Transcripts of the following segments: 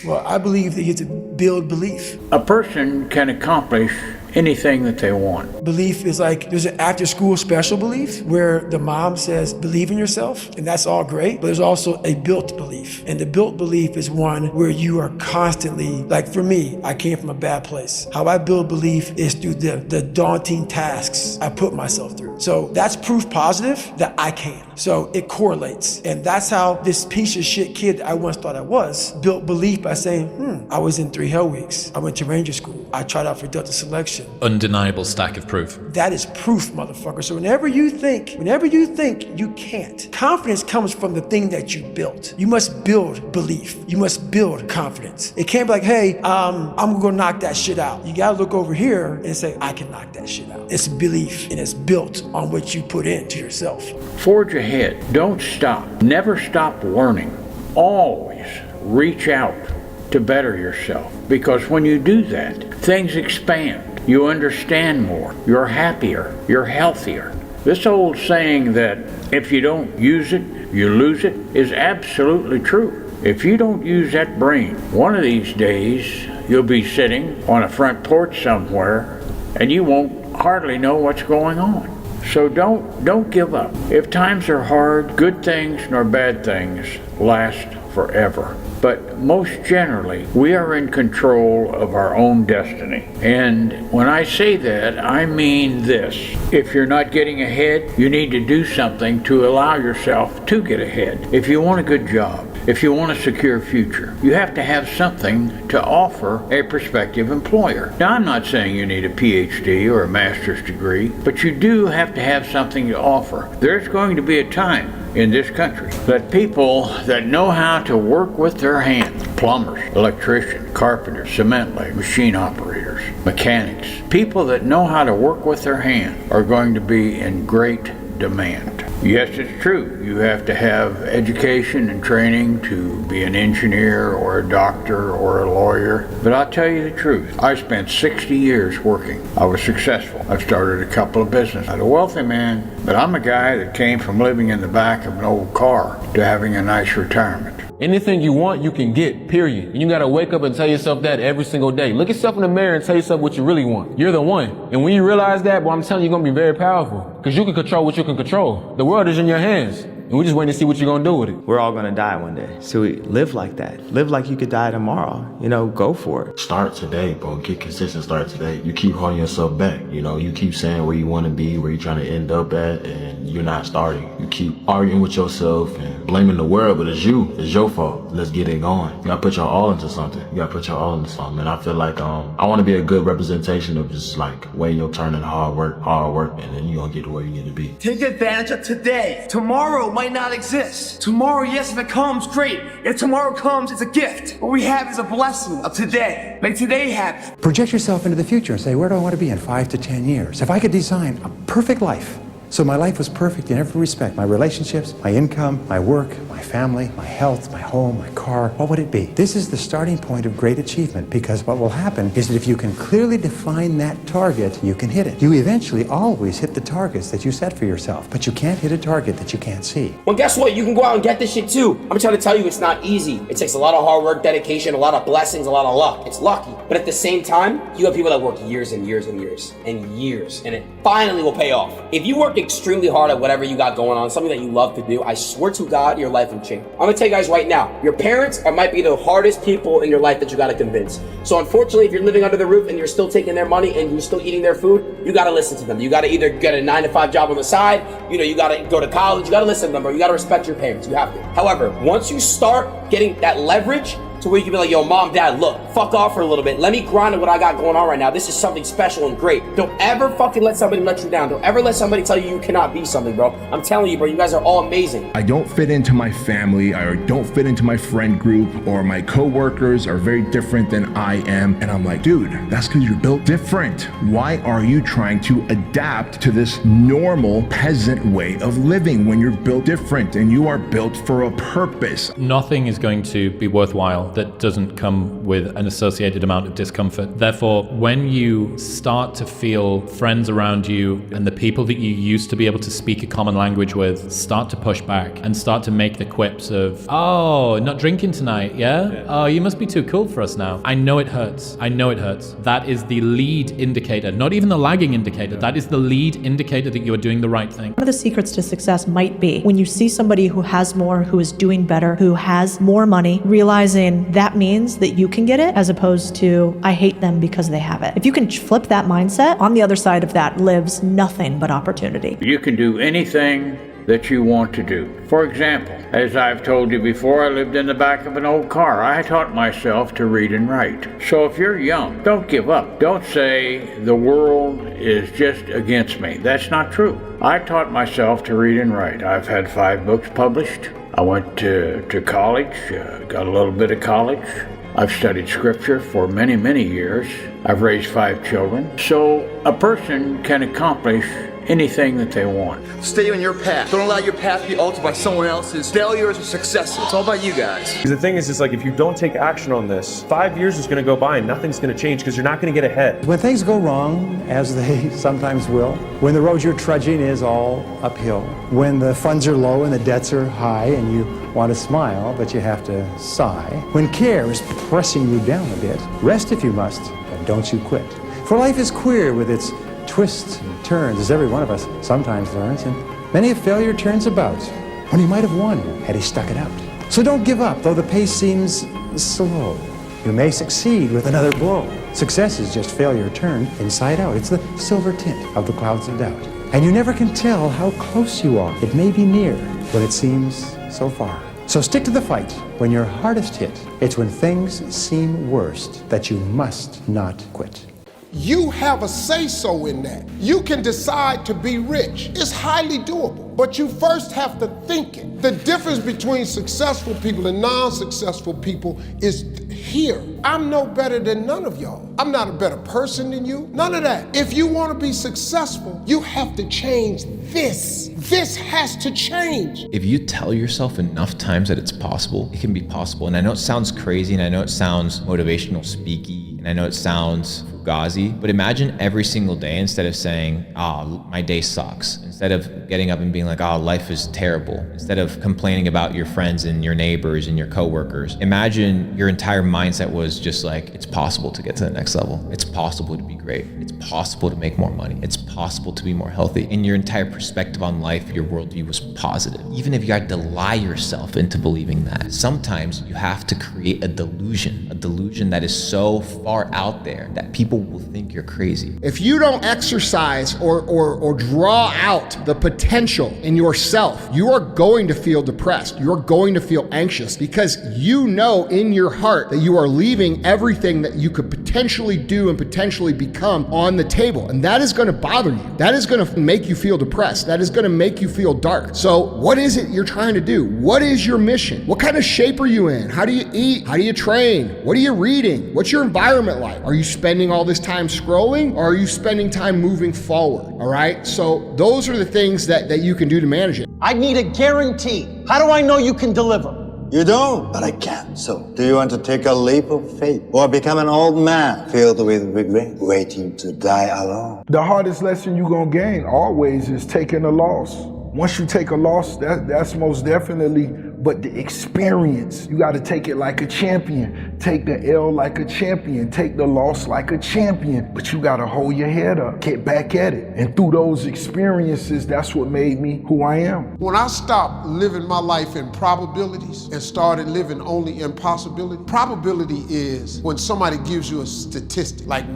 Well, I believe that you have to build belief. A person can accomplish anything that they want. Belief is like, there's an after school special belief where the mom says, believe in yourself, and that's all great, but there's also a built belief. And the built belief is one where you are constantly, like for me, I came from a bad place. How I build belief is through the daunting tasks I put myself through. So that's proof positive that I can. So it correlates. And that's how this piece of shit kid I once thought I was built belief by saying, I was in 3 hell weeks. I went to Ranger School. I tried out for Delta selection. Undeniable stack of proof. That is proof, motherfucker. So whenever you think you can't, confidence comes from the thing that you built. You must build belief. You must build confidence. It can't be like, hey, I'm gonna go knock that shit out. You gotta look over here and say, I can knock that shit out. It's belief, and it's built on what you put into yourself. Forge ahead. Don't stop. Never stop learning. Always reach out to better yourself, because when you do that, things expand. You understand more. You're happier. You're healthier. This old saying that if you don't use it, you lose it is absolutely true. If you don't use that brain, one of these days you'll be sitting on a front porch somewhere and you won't hardly know what's going on. So don't give up. If times are hard, good things nor bad things last forever. But most generally, we are in control of our own destiny. And when I say that, I mean this. If you're not getting ahead, you need to do something to allow yourself to get ahead. If you want a good job, if you want a secure future, you have to have something to offer a prospective employer. Now, I'm not saying you need a PhD or a master's degree, but you do have to have something to offer. There's going to be a time in this country that people that know how to work with their hands, plumbers, electricians, carpenters, cement layers, machine operators, mechanics, people that know how to work with their hands are going to be in great demand. Yes, it's true. You have to have education and training to be an engineer or a doctor or a lawyer. But I'll tell you the truth. I spent 60 years working. I was successful. I've started a couple of businesses. I'm a wealthy man, but I'm a guy that came from living in the back of an old car to having a nice retirement. Anything you want, you can get, period. And you gotta wake up and tell yourself that every single day. Look yourself in the mirror and tell yourself what you really want. You're the one. And when you realize that, boy, I'm telling you, you're gonna be very powerful. Because you can control what you can control. The world is in your hands. And we're just waiting to see what you're gonna do with it. We're all gonna die one day. So we live like that. Live like you could die tomorrow. You know, go for it. Start today, bro. Get consistent, start today. You keep holding yourself back. You know, you keep saying where you wanna be, where you're trying to end up at, and you're not starting. You keep arguing with yourself and blaming the world, but it's you. It's your fault. Let's get it going. You gotta put your all into something. You gotta put your all into something. And I feel like I wanna be a good representation of just like waiting your turn and hard work, and then you're gonna get to where you need to be. Take advantage of today. Tomorrow might not exist. Tomorrow, yes, if it comes, great. If tomorrow comes, it's a gift. What we have is a blessing of today. Make today happen. Project yourself into the future and say, where do I want to be in 5 to 10 years? If I could design a perfect life, so my life was perfect in every respect, my relationships, my income, my work, my family, my health, my home, my car, what would it be? This is the starting point of great achievement, because what will happen is that if you can clearly define that target, you can hit it. You eventually always hit the targets that you set for yourself, but you can't hit a target that you can't see. Well, guess what? You can go out and get this shit too. I'm trying to tell you, it's not easy. It takes a lot of hard work, dedication, a lot of blessings, a lot of luck. It's lucky. But at the same time, you have people that work years and years and years and years, and it finally will pay off. If you work extremely hard at whatever you got going on, something that you love to do, I swear to God, your life will change. I'm gonna tell you guys right now, your parents might be the hardest people in your life that you gotta convince. So unfortunately, if you're living under the roof and you're still taking their money and you're still eating their food, you gotta listen to them. You gotta either get a 9-to-5 job on the side, you gotta go to college, you gotta listen to them, or you gotta respect your parents. You have to. However, once you start getting that leverage, to where you can be like, yo, mom, dad, look, fuck off for a little bit. Let me grind at what I got going on right now. This is something special and great. Don't ever fucking let somebody let you down. Don't ever let somebody tell you you cannot be something, bro. I'm telling you, bro, you guys are all amazing. I don't fit into my family, or don't fit into my friend group, or my coworkers are very different than I am. And I'm like, dude, that's because you're built different. Why are you trying to adapt to this normal peasant way of living when you're built different and you are built for a purpose? Nothing is going to be worthwhile that doesn't come with an associated amount of discomfort. Therefore, when you start to feel friends around you and the people that you used to be able to speak a common language with start to push back and start to make the quips of, oh, not drinking tonight, yeah? Oh, you must be too cool for us now. I know it hurts. I know it hurts. That is the lead indicator, not even the lagging indicator. That is the lead indicator that you are doing the right thing. One of the secrets to success might be when you see somebody who has more, who is doing better, who has more money, realizing that means that you can get it, as opposed to, I hate them because they have it. If you can flip that mindset, on the other side of that lives nothing but opportunity. You can do anything that you want to do. For example, as I've told you before, I lived in the back of an old car. I taught myself to read and write. So if you're young, don't give up. Don't say the world is just against me. That's not true. I taught myself to read and write. I've had 5 books published. I went to college, got a little bit of college. I've studied scripture for many, many years. I've raised 5 children. So a person can accomplish anything that they want. Stay on your path. Don't allow your path to be altered by someone else's failures or successes. It's all about you guys. The thing is, like, if you don't take action on this, 5 years is going to go by and nothing's going to change because you're not going to get ahead. When things go wrong, as they sometimes will, when the road you're trudging is all uphill, when the funds are low and the debts are high and you want to smile, but you have to sigh, when care is pressing you down a bit, rest if you must, but don't you quit. For life is queer with its twists and turns, as every one of us sometimes learns, and many a failure turns about when he might have won had he stuck it out. So don't give up, though the pace seems slow. You may succeed with another blow. Success is just failure turned inside out. It's the silver tint of the clouds of doubt. And you never can tell how close you are. It may be near when it seems so far. So stick to the fight when you're hardest hit. It's when things seem worst that you must not quit. You have a say-so in that. You can decide to be rich. It's highly doable, but you first have to think it. The difference between successful people and non-successful people is here. I'm no better than none of y'all. I'm not a better person than you. None of that. If you want to be successful, you have to change this. This has to change. If you tell yourself enough times that it's possible, it can be possible. And I know it sounds crazy, and I know it sounds motivational speaky, and I know it sounds fugazi, but imagine every single day, instead of saying, my day sucks, instead of getting up and being like, life is terrible, instead of complaining about your friends and your neighbors and your coworkers, imagine your entire mindset was just like, it's possible to get to the next level. It's possible to be great. It's possible to make more money. It's possible to be more healthy. And your entire perspective on life, your worldview was positive. Even if you had to lie yourself into believing that, sometimes you have to create a delusion that is so far out there that people will think you're crazy. If you don't exercise or draw out the potential in yourself, you are going to feel depressed. You're going to feel anxious because you know in your heart that you are leaving everything that you could potentially do and potentially become on the table. And that is going to bother you. That is going to make you feel depressed. That is going to make you feel dark. So what is it you're trying to do? What is your mission? What kind of shape are you in? How do you eat? How do you train? What are you reading? What's your environment like? Are you spending all this time scrolling, or are you spending time moving forward? All right. So those are the things that you can do to manage it. I need a guarantee. How do I know you can deliver? You don't, but I can. So, do you want to take a leap of faith or become an old man filled with regret, waiting to die alone? The hardest lesson you're gonna gain always is taking a loss. Once you take a loss, that's most definitely, but the experience, you gotta take it like a champion. Take the L like a champion. Take the loss like a champion. But you gotta hold your head up, get back at it. And through those experiences, that's what made me who I am. When I stopped living my life in probabilities and started living only in possibility, probability is when somebody gives you a statistic, like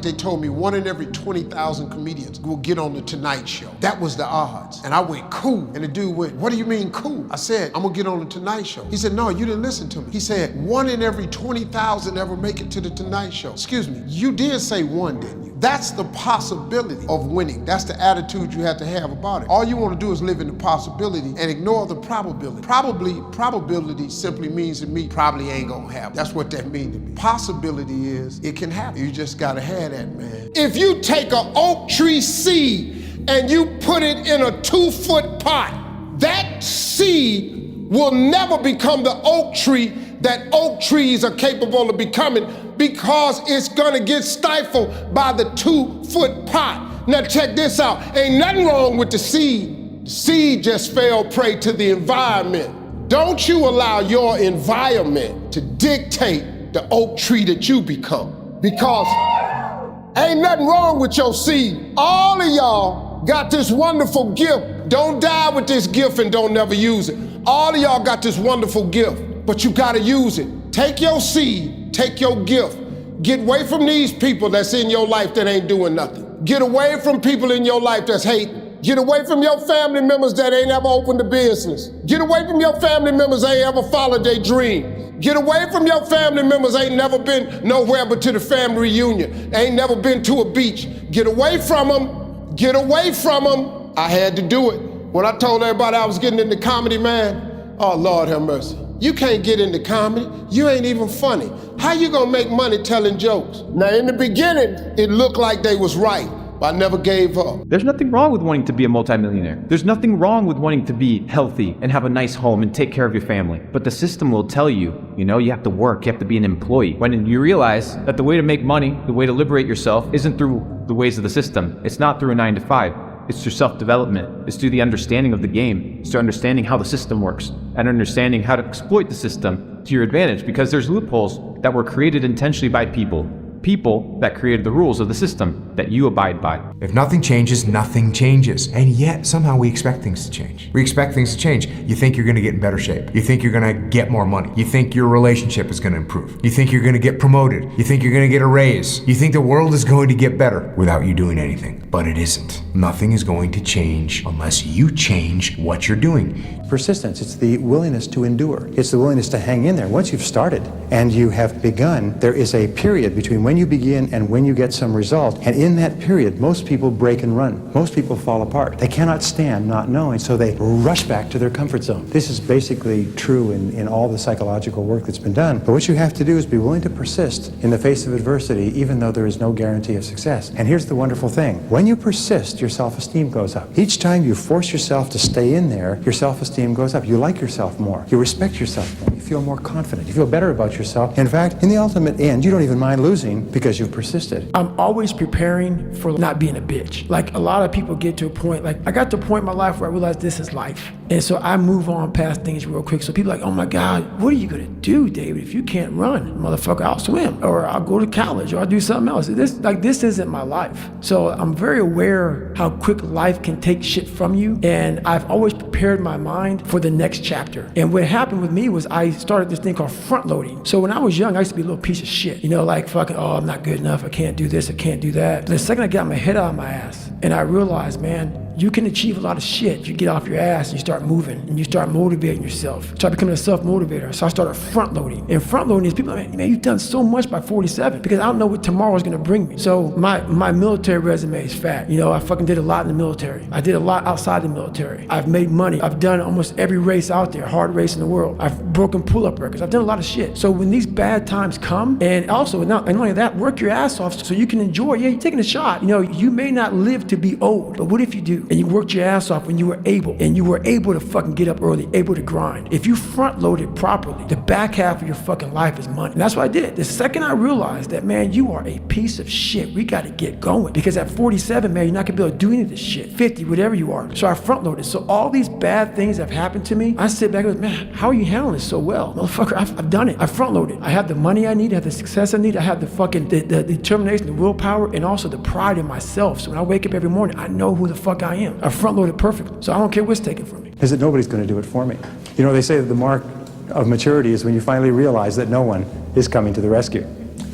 they told me, 1 in every 20,000 comedians will get on the Tonight Show. That was the odds. And I went, cool. And the dude went, what do you mean cool? I said, I'm gonna get on the Tonight Show. He said, no, you didn't listen to me. He said, 1 in every 20,000 ever make it to the Tonight Show. Excuse me, you did say 1, didn't you? That's the possibility of winning. That's the attitude you have to have about it. All you want to do is live in the possibility and ignore the probability. Probability simply means to me, probably ain't gonna happen. That's what that means to me. Possibility is, it can happen. You just gotta have that, man. If you take an oak tree seed and you put it in a 2-foot pot, that seed will never become the oak tree that oak trees are capable of becoming because it's gonna get stifled by the 2-foot pot. Now check this out, ain't nothing wrong with the seed. The seed just fell prey to the environment. Don't you allow your environment to dictate the oak tree that you become. Because ain't nothing wrong with your seed. All of y'all got this wonderful gift. Don't die with this gift and don't never use it. All of y'all got this wonderful gift, but you gotta use it. Take your seed, take your gift. Get away from these people that's in your life that ain't doing nothing. Get away from people in your life that's hating. Get away from your family members that ain't ever opened a business. Get away from your family members that ain't ever followed their dreams. Get away from your family members ain't never been nowhere but to the family reunion. Ain't never been to a beach. Get away from them. Get away from them. I had to do it. When I told everybody I was getting into comedy, man, oh Lord have mercy. You can't get into comedy. You ain't even funny. How you gonna make money telling jokes? Now in the beginning, it looked like they was right, but I never gave up. There's nothing wrong with wanting to be a multimillionaire. There's nothing wrong with wanting to be healthy and have a nice home and take care of your family. But the system will tell you, you have to work, you have to be an employee. When you realize that the way to make money, the way to liberate yourself, isn't through the ways of the system. It's not through a 9-to-5. It's through self-development. It's through the understanding of the game. It's through understanding how the system works and understanding how to exploit the system to your advantage, because there's loopholes that were created intentionally by people that created the rules of the system that you abide by. If nothing changes, nothing changes. And yet, somehow we expect things to change. We expect things to change. You think you're gonna get in better shape. You think you're gonna get more money. You think your relationship is gonna improve. You think you're gonna get promoted. You think you're gonna get a raise. You think the world is going to get better without you doing anything. But it isn't. Nothing is going to change unless you change what you're doing. Persistence, it's the willingness to endure. It's the willingness to hang in there. Once you've started and you have begun, there is a period between when you begin and when you get some result. And in that period, most people break and run. Most people fall apart. They cannot stand not knowing, so they rush back to their comfort zone. This is basically true in all the psychological work that's been done. But what you have to do is be willing to persist in the face of adversity, even though there is no guarantee of success. And here's the wonderful thing. When you persist, your self-esteem goes up. Each time you force yourself to stay in there, your self-esteem goes up. You like yourself more. You respect yourself more. You feel more confident. You feel better about yourself. In fact, in the ultimate end, you don't even mind losing because you've persisted. I'm always preparing for not being a bitch. Like a lot of people get to a point, like I got to a point in my life where I realized this is life. And so I move on past things real quick. So people are like, oh my God, what are you gonna do, David, if you can't run? Motherfucker, I'll swim, or I'll go to college, or I'll do something else. This isn't my life. So I'm very aware how quick life can take shit from you. And I've always prepared my mind for the next chapter. And what happened with me was I started this thing called front loading. So when I was young, I used to be a little piece of shit. Like fucking, oh, I'm not good enough. I can't do this. I can't do that. But the second I got my head out of my ass and I realized, man, you can achieve a lot of shit. You get off your ass and you start moving and you start motivating yourself. Start becoming a self-motivator. So I started front loading. And front loading is people like, man, you've done so much by 47 because I don't know what tomorrow's gonna bring me. So my military resume is fat. I fucking did a lot in the military. I did a lot outside the military. I've made money. I've done almost every race out there, hard race in the world. I've broken pull-up records. I've done a lot of shit. So when these bad times come, and also not only that, work your ass off so you can enjoy. Yeah, you're taking a shot. You may not live to be old, but what if you do? And you worked your ass off when you were able, and you were able to fucking get up early, able to grind. If you front load it properly, the back half of your fucking life is money. And that's what I did. The second I realized that, man, you are a piece of shit, we gotta get going. Because at 47, man, you're not gonna be able to do any of this shit. 50, whatever you are. So I front loaded. So all these bad things that have happened to me, I sit back and go, man, how are you handling this so well? Motherfucker, I've done it. I front loaded. I have the money I need, I have the success I need, I have the fucking the determination, the willpower, and also the pride in myself. So when I wake up every morning, I know who the fuck I am. I front loaded perfectly. So I don't care what's taken from me. Is that nobody's going to do it for me. They say that the mark of maturity is when you finally realize that no one is coming to the rescue.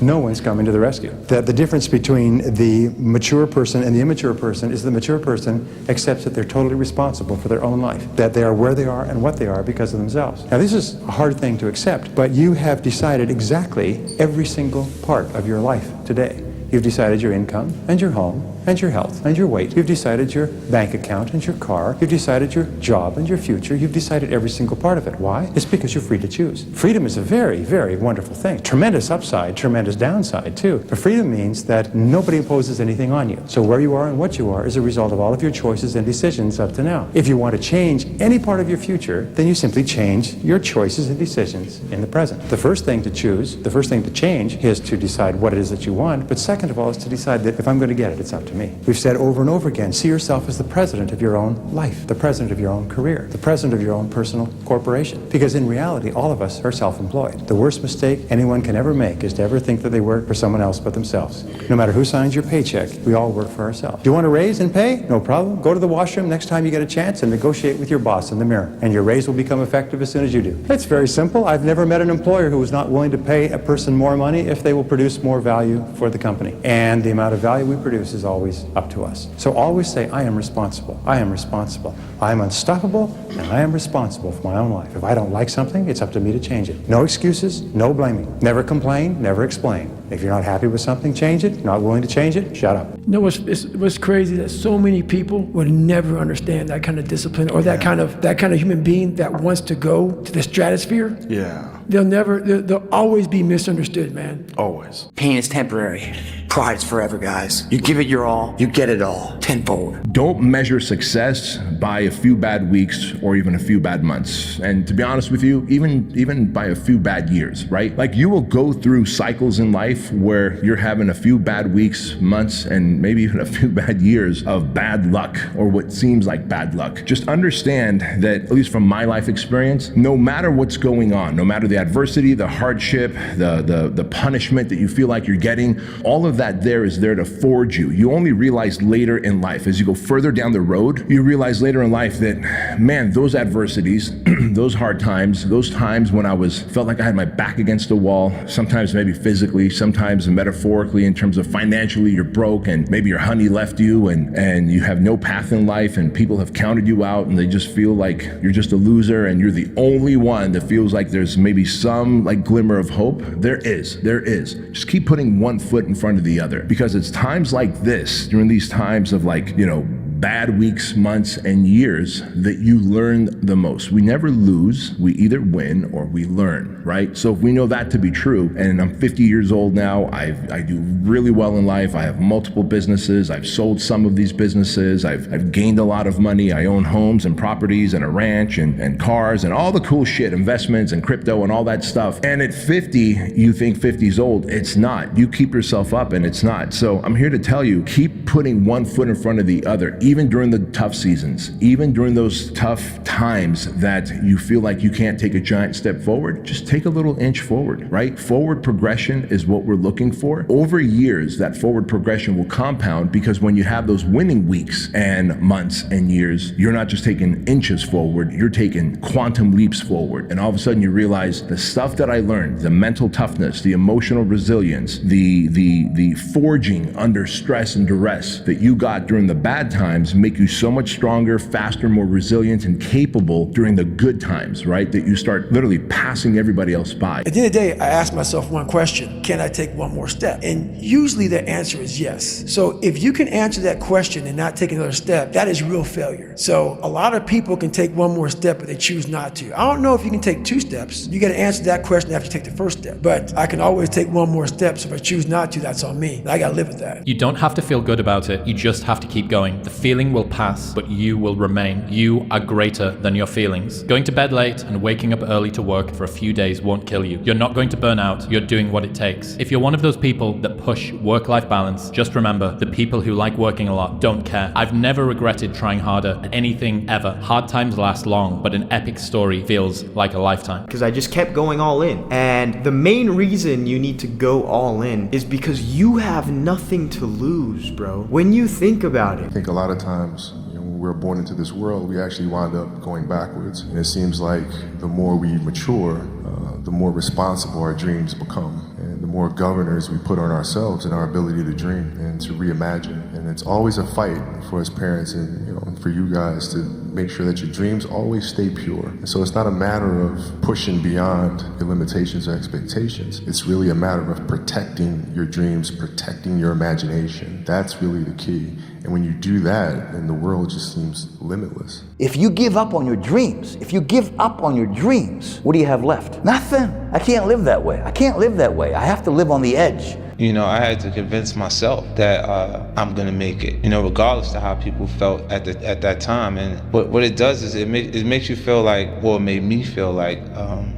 No one's coming to the rescue. That the difference between the mature person and the immature person is the mature person accepts that they're totally responsible for their own life, that they are where they are and what they are because of themselves. Now this is a hard thing to accept, but you have decided exactly every single part of your life today. You've decided your income and your home and your health and your weight. You've decided your bank account and your car. You've decided your job and your future. You've decided every single part of it. Why? It's because you're free to choose. Freedom is a very, very wonderful thing. Tremendous upside, tremendous downside too. But freedom means that nobody imposes anything on you. So where you are and what you are is a result of all of your choices and decisions up to now. If you want to change any part of your future, then you simply change your choices and decisions in the present. The first thing to choose, the first thing to change is to decide what it is that you want. But second of all is to decide that if I'm going to get it, it's up to me. We've said over and over again, see yourself as the president of your own life, the president of your own career, the president of your own personal corporation. Because in reality, all of us are self-employed. The worst mistake anyone can ever make is to ever think that they work for someone else but themselves. No matter who signs your paycheck, we all work for ourselves. Do you want a raise in pay? No problem. Go to the washroom next time you get a chance and negotiate with your boss in the mirror. And your raise will become effective as soon as you do. It's very simple. I've never met an employer who was not willing to pay a person more money if they will produce more value for the company. And the amount of value we produce is always up to us. So always say, I am responsible. I am responsible. I am unstoppable, and I am responsible for my own life. If I don't like something, it's up to me to change it. No excuses, no blaming. Never complain, never explain. If you're not happy with something, change it. Not willing to change it, shut up. You know what's crazy that so many people would never understand that kind of discipline or that kind of human being that wants to go to the stratosphere. Yeah. They'll always be misunderstood, man. Always. Pain is temporary. Pride is forever, guys. You give it your all, you get it all, tenfold. Don't measure success by a few bad weeks or even a few bad months. And to be honest with you, even by a few bad years, right? Like you will go through cycles in life where you're having a few bad weeks, months, and maybe even a few bad years of bad luck or what seems like bad luck. Just understand that, at least from my life experience, no matter what's going on, no matter the adversity, the hardship, the punishment that you feel like you're getting, all of that there is there to forge you. You only realize later in life, as you go further down the road, you realize later in life that, man, those adversities, those hard times, those times when I felt like I had my back against the wall, sometimes maybe physically, sometimes metaphorically in terms of financially you're broke and maybe your honey left you and you have no path in life and people have counted you out and they just feel like you're just a loser and you're the only one that feels like there's maybe some like glimmer of hope. There is. Just keep putting one foot in front of the other, because it's times like this, during these times of like, bad weeks, months, and years that you learn the most. We never lose. We either win or we learn, right? So if we know that to be true, and I'm 50 years old now, I do really well in life. I have multiple businesses. I've sold some of these businesses. I've gained a lot of money. I own homes and properties and a ranch and cars and all the cool shit, investments and crypto and all that stuff. And at 50, you think 50's old. It's not. You keep yourself up and it's not. So I'm here to tell you, keep putting one foot in front of the other, even during the tough seasons, even during those tough times that you feel like you can't take a giant step forward, just take a little inch forward, right? Forward progression is what we're looking for. Over years, that forward progression will compound, because when you have those winning weeks and months and years, you're not just taking inches forward, you're taking quantum leaps forward. And all of a sudden you realize the stuff that I learned, the mental toughness, the emotional resilience, the forging under stress and duress that you got during the bad times make you so much stronger, faster, more resilient, and capable during the good times, right? That you start literally passing everybody else by. At the end of the day, I ask myself one question: can I take one more step? And usually the answer is yes. So if you can answer that question and not take another step, that is real failure. So a lot of people can take one more step, but they choose not to. I don't know if you can take 2 steps. You got to answer that question after you take the first step. But I can always take one more step. So if I choose not to, that's on me. I got to live with that. You don't have to feel good about it. You just have to keep going. The feeling will pass, but you will remain. You are greater than your feelings. Going to bed late and waking up early to work for a few days won't kill you. You're not going to burn out. You're doing what it takes. If you're one of those people that push work-life balance, just remember, the people who like working a lot don't care. I've never regretted trying harder at anything ever. Hard times last long, but an epic story feels like a lifetime. Because I just kept going all in. And the main reason you need to go all in is because you have nothing to lose, bro. When you think about it. I think a lot of times, when we're born into this world, we actually wind up going backwards. And it seems like the more we mature, the more responsible our dreams become. And the more governors we put on ourselves and our ability to dream and to reimagine. And it's always a fight for us parents and for you guys to make sure that your dreams always stay pure. And so it's not a matter of pushing beyond your limitations or expectations. It's really a matter of protecting your dreams, protecting your imagination. That's really the key. And when you do that, then the world just seems limitless. If you give up on your dreams, what do you have left? Nothing. I can't live that way. I have to live on the edge. You know, I had to convince myself that I'm gonna make it, you know, regardless of how people felt at that time. And what it does is it makes you feel like, well, it made me feel like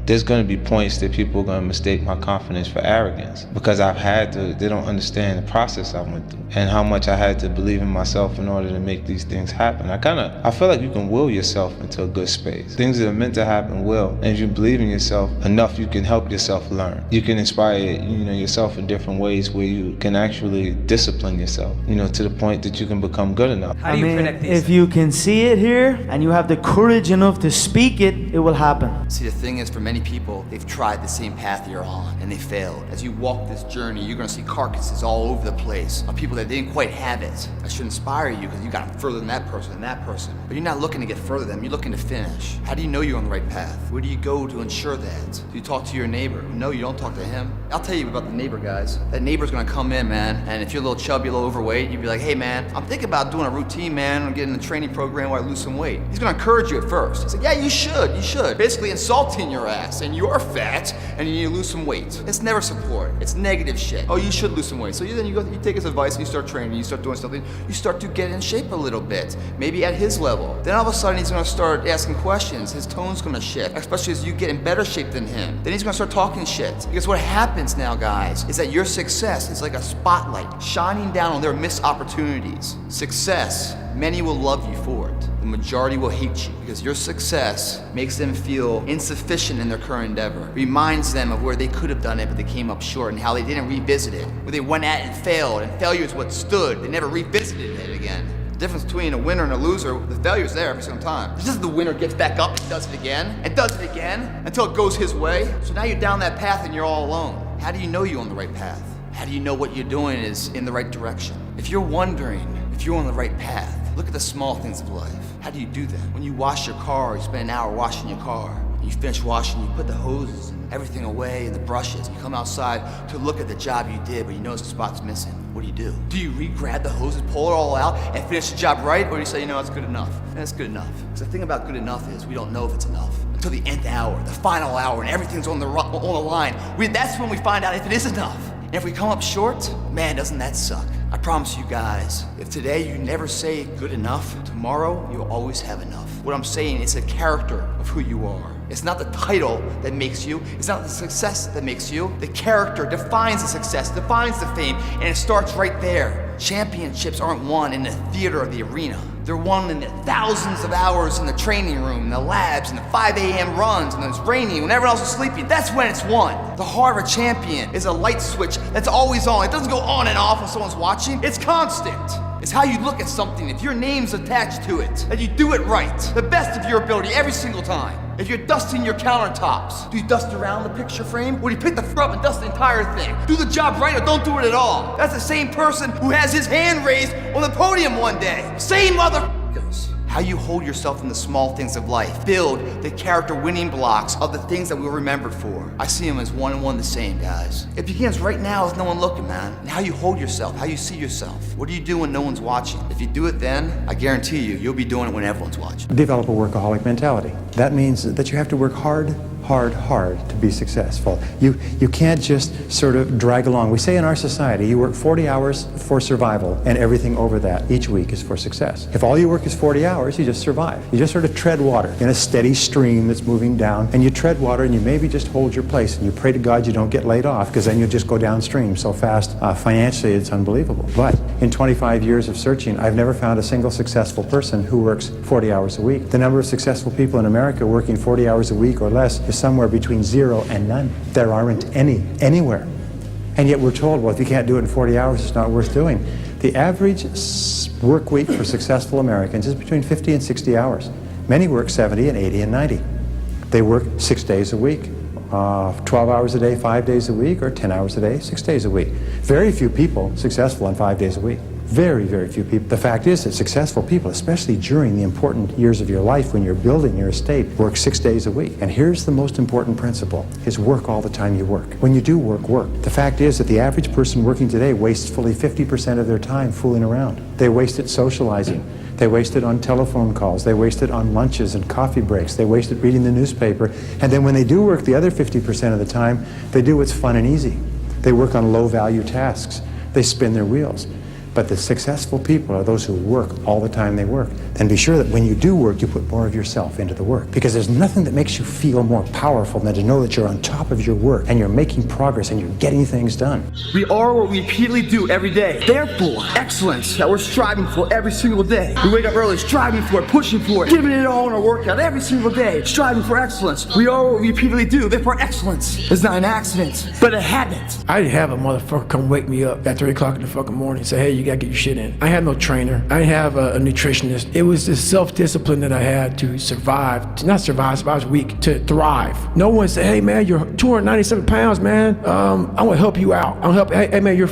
there's gonna be points that people are gonna mistake my confidence for arrogance, because they don't understand the process I went through and how much I had to believe in myself in order to make these things happen. I feel like you can will yourself into a good space. Things that are meant to happen will, and if you believe in yourself enough, you can help yourself learn. You can inspire, yourself in different ways where you can actually discipline yourself, to the point that you can become good enough. How do you predict these? If you can see it here and you have the courage enough to speak it, it will happen. See, the thing is, for many people, they've tried the same path you're on and they failed. As you walk this journey, you're gonna see carcasses all over the place of people that didn't quite have it. That should inspire you because you got further than that person and that person. But you're not looking to get further than them, you're looking to finish. How do you know you're on the right path? Where do you go to ensure that? Do you talk to your neighbor? No, you don't talk to him. I'll tell you about the neighbor, guys. That neighbor's gonna come in, man, and if you're a little chubby, a little overweight, you'd be like, hey, man, I'm thinking about doing a routine, man, and getting a training program where I lose some weight. He's gonna encourage you at first. He's like, yeah, you should. Basically insulting your ass, and you're fat, and you need to lose some weight. It's never support. It's negative shit. Oh, you should lose some weight. So you take his advice, and you start training, you start doing something, you start to get in shape a little bit, maybe at his level. Then all of a sudden, he's gonna start asking questions. His tone's gonna shift, especially as you get in better shape than him. Then he's gonna start talking shit. Because what happens now, guys, is that your success is like a spotlight shining down on their missed opportunities. Success, many will love you for it. The majority will hate you because your success makes them feel insufficient in their current endeavor. Reminds them of where they could have done it, but they came up short, and how they didn't revisit it. Where they went at it and failed, and failure is what stood. They never revisited it again. The difference between a winner and a loser, the failure's there every single time. It's just the winner gets back up and does it again, until it goes his way. So now you're down that path and you're all alone. How do you know you're on the right path? How do you know what you're doing is in the right direction? If you're wondering if you're on the right path, look at the small things of life. How do you do that? When you wash your car, you spend an hour washing your car. You finish washing, you put the hoses and everything away and the brushes. You come outside to look at the job you did, but you notice the spot's missing. What do? Do you re-grab the hoses, pull it all out, and finish the job right? Or do you say, it's good enough? And it's good enough. Because the thing about good enough is we don't know if it's enough until the nth hour, the final hour, and everything's on the line. That's when we find out if it is enough. And if we come up short, man, doesn't that suck? I promise you guys, if today you never say good enough, tomorrow you'll always have enough. What I'm saying is a character of who you are. It's not the title that makes you. It's not the success that makes you. The character defines the success, defines the fame, and it starts right there. Championships aren't won in the theater or the arena. They're won in the thousands of hours in the training room, in the labs, in the 5 a.m. runs, and it's raining, when everyone else is sleeping. That's when it's won. The heart of a champion is a light switch that's always on. It doesn't go on and off when someone's watching. It's constant. It's how you look at something. If your name's attached to it, that you do it right, the best of your ability every single time. If you're dusting your countertops, do you dust around the picture frame? Or do you pick the front and dust the entire thing? Do the job right or don't do it at all. That's the same person who has his hand raised on the podium one day. Same motherfuckers. How you hold yourself in the small things of life. Build the character winning blocks of the things that we're remembered for. I see them as one and one the same, guys. It begins right now with no one looking, man. And how you hold yourself, how you see yourself. What do you do when no one's watching? If you do it then, I guarantee you'll be doing it when everyone's watching. Develop a workaholic mentality. That means that you have to work hard to be successful. You can't just sort of drag along. We say in our society, you work 40 hours for survival, and everything over that each week is for success. If all you work is 40 hours, you just survive. You just sort of tread water in a steady stream that's moving down, and you tread water and you maybe just hold your place, and you pray to God you don't get laid off, because then you'll just go downstream so fast. Financially, it's unbelievable. But in 25 years of searching, I've never found a single successful person who works 40 hours a week. The number of successful people in America working 40 hours a week or less is somewhere between 0 and none. There aren't any anywhere. And yet we're told, well, if you can't do it in 40 hours, it's not worth doing. The average work week for successful Americans is between 50 and 60 hours. Many work 70 and 80 and 90. They work 6 days a week, 12 hours a day, 5 days a week, or 10 hours a day, 6 days a week. Very few people successful on 5 days a week. Very, very few people. The fact is that successful people, especially during the important years of your life when you're building your estate, work 6 days a week. And here's the most important principle, is work all the time you work. When you do work, work. The fact is that the average person working today wastes fully 50% of their time fooling around. They waste it socializing. They waste it on telephone calls. They waste it on lunches and coffee breaks. They waste it reading the newspaper. And then when they do work the other 50% of the time, they do what's fun and easy. They work on low-value tasks. They spin their wheels. But the successful people are those who work all the time they work. And be sure that when you do work, you put more of yourself into the work. Because there's nothing that makes you feel more powerful than to know that you're on top of your work and you're making progress and you're getting things done. We are what we repeatedly do every day. Therefore, excellence that we're striving for every single day. We wake up early, striving for it, pushing for it, giving it all in our workout every single day, striving for excellence. We are what we repeatedly do. Therefore, excellence is not an accident, but a habit. I didn't have a motherfucker come wake me up at 3 o'clock in the fucking morning and say, hey, you gotta get your shit in. I had no trainer. I didn't have a nutritionist. It was this self-discipline that I had to survive, to not survive I was weak, to thrive. No one said, hey man, you're 297 pounds, man. I'm gonna help you out. I'm gonna help, hey man, you're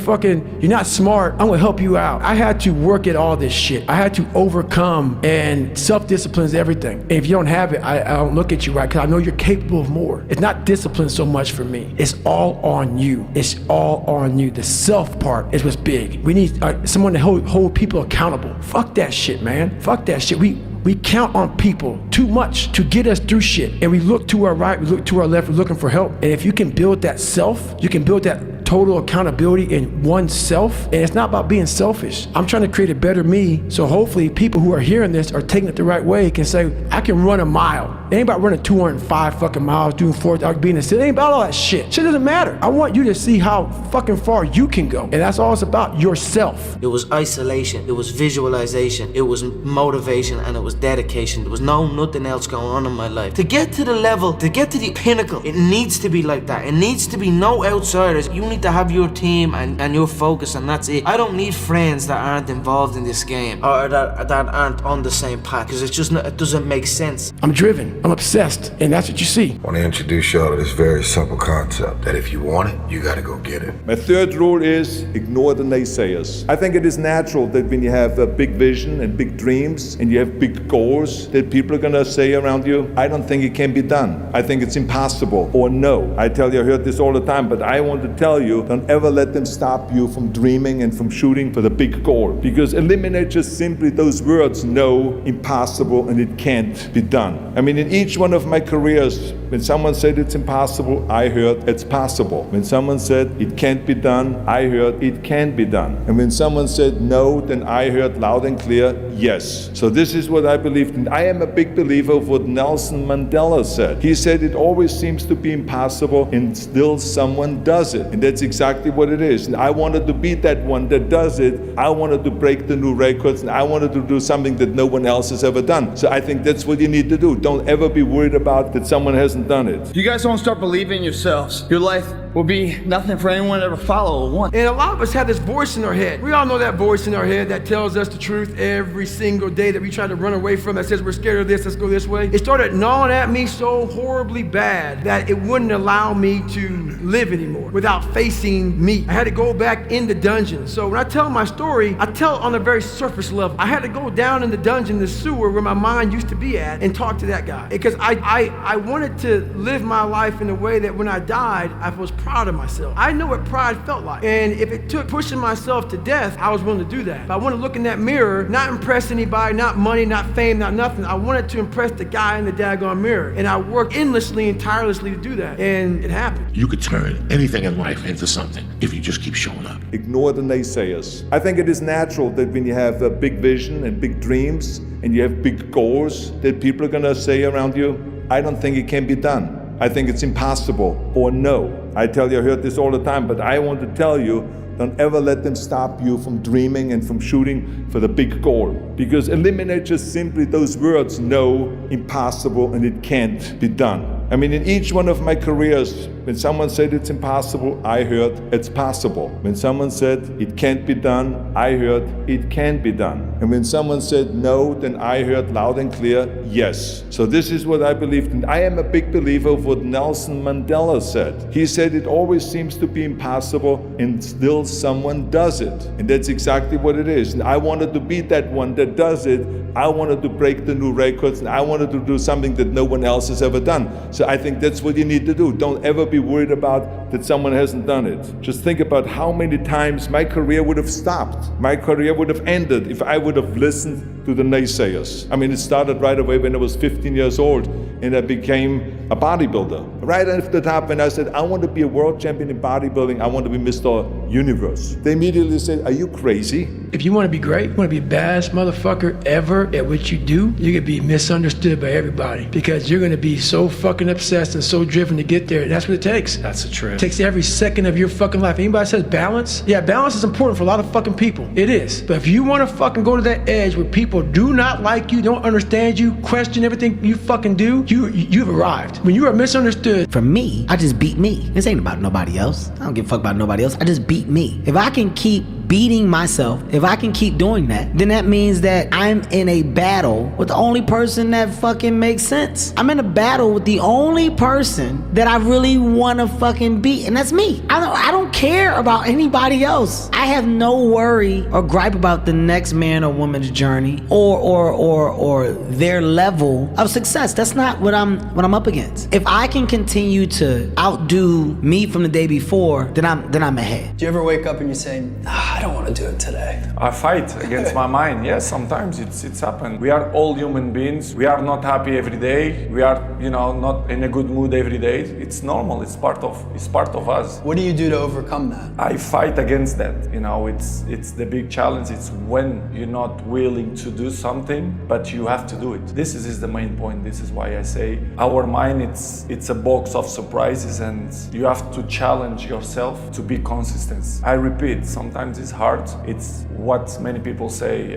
not smart. I'm gonna help you out. I had to work at all this shit. I had to overcome, and self-discipline is everything. And if you don't have it, I don't look at you right, because I know you're capable of more. It's not discipline so much for me. It's all on you. It's all on you. The self part is what's big. We need someone to hold people accountable. Fuck that shit, man. Fuck that shit. We count on people too much to get us through shit. And we look to our right, we look to our left, we're looking for help. And if you can build that self, you can build that total accountability in oneself. And it's not about being selfish. I'm trying to create a better me. So hopefully people who are hearing this are taking it the right way, can say, I can run a mile. It ain't about running 205 fucking miles, doing 4 hours, being in the city. It ain't about all that shit. Shit doesn't matter. I want you to see how fucking far you can go. And that's all it's about, yourself. It was isolation, it was visualization, it was motivation, and it was dedication. There was nothing else going on in my life. To get to the level, to get to the pinnacle, it needs to be like that. It needs to be no outsiders. You need to have your team and your focus, and that's it. I don't need friends that aren't involved in this game or that aren't on the same path, because it doesn't make sense. I'm driven, I'm obsessed, and that's what you see. I want to introduce y'all to this very simple concept that if you want it, you got to go get it. My third rule is ignore the naysayers. I think it is natural that when you have a big vision and big dreams and you have big goals, that people are gonna say around you, I don't think it can be done. I think it's impossible, or no. I tell you, I heard this all the time, but I want to tell you, don't ever let them stop you from dreaming and from shooting for the big goal. Because eliminate just simply those words, no, impossible, and it can't be done. I mean, in each one of my careers, when someone said it's impossible, I heard it's possible. When someone said it can't be done, I heard it can be done. And when someone said no, then I heard loud and clear, yes. So this is what I believed in. I am a big believer of what Nelson Mandela said. He said it always seems to be impossible and still someone does it. And that's exactly what it is. And I wanted to be that one that does it. I wanted to break the new records, and I wanted to do something that no one else has ever done. So I think that's what you need to do. Don't ever be worried about that someone hasn't done it. If you guys don't start believing in yourselves, your life will be nothing for anyone to ever follow or want. And a lot of us have this voice in our head. We all know that voice in our head that tells us the truth every single day that we try to run away from, that says we're scared of this, let's go this way. It started gnawing at me so horribly bad that it wouldn't allow me to live anymore without facing me. I had to go back in the dungeon. So when I tell my story, I tell it on a very surface level. I had to go down in the dungeon, the sewer where my mind used to be at, and talk to that guy. Because I wanted to live my life in a way that when I died, I was proud of myself. I know what pride felt like. And if it took pushing myself to death, I was willing to do that. But I want to look in that mirror, not impress anybody, not money, not fame, not nothing. I wanted to impress the guy in the daggone mirror. And I worked endlessly and tirelessly to do that. And it happened. You could turn anything in life into something if you just keep showing up. Ignore the naysayers. I think it is natural that when you have a big vision and big dreams and you have big goals, that people are gonna say around you, I don't think it can be done. I think it's impossible, or no. I tell you, I heard this all the time, but I want to tell you, don't ever let them stop you from dreaming and from shooting for the big goal. Because eliminate just simply those words, no, impossible, and it can't be done. I mean, in each one of my careers, when someone said it's impossible, I heard it's possible. When someone said it can't be done, I heard it can be done. And when someone said no, then I heard loud and clear, yes. So this is what I believed in. I am a big believer of what Nelson Mandela said. He said it always seems to be impossible and still someone does it. And that's exactly what it is. And I wanted to be that one that does it. I wanted to break the new records, and I wanted to do something that no one else has ever done. So I think that's what you need to do. Don't ever be worried about that someone hasn't done it. Just think about how many times my career would have stopped. My career would have ended if I would have listened to the naysayers. I mean, it started right away when I was 15 years old and I became a bodybuilder. Right off the top, when I said, I want to be a world champion in bodybuilding, I want to be Mr. Universe. They immediately said, are you crazy? If you want to be great, you want to be the baddest motherfucker ever at what you do, you're going to be misunderstood by everybody because you're going to be so fucking obsessed and so driven to get there. That's what it takes. That's the truth. It takes every second of your fucking life. Anybody says balance? Yeah, balance is important for a lot of fucking people. It is. But if you want to fucking go to that edge where people do not like you, don't understand you, question everything you fucking do, you've arrived. When you are misunderstood. For me, I just beat me. This ain't about nobody else. I don't give a fuck about nobody else. I just beat me. If I can keep beating myself, if I can keep doing that, then that means that I'm in a battle with the only person that fucking makes sense. I'm in a battle with the only person that I really want to fucking beat, and that's me. I don't care about anybody else. I have no worry or gripe about the next man or woman's journey or their level of success. That's not what I'm up against. If I can continue to outdo me from the day before, then I'm ahead. Do you ever wake up and you say, I don't want to do it today? I fight against my mind. Yes, sometimes it's happened. We are all human beings. We are not happy every day. We are, not in a good mood every day. It's normal. It's part of us. What do you do to overcome that? I fight against that. It's the big challenge. It's when you're not willing to do something, but you have to do it. This is the main point. This is why I say our mind, it's a box of surprises, and you have to challenge yourself to be consistent. I repeat, sometimes it's hard. It's what many people say,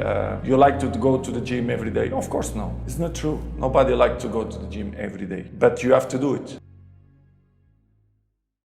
you like to go to the gym every day. Of course, no. It's not true. Nobody likes to go to the gym every day, but you have to do it.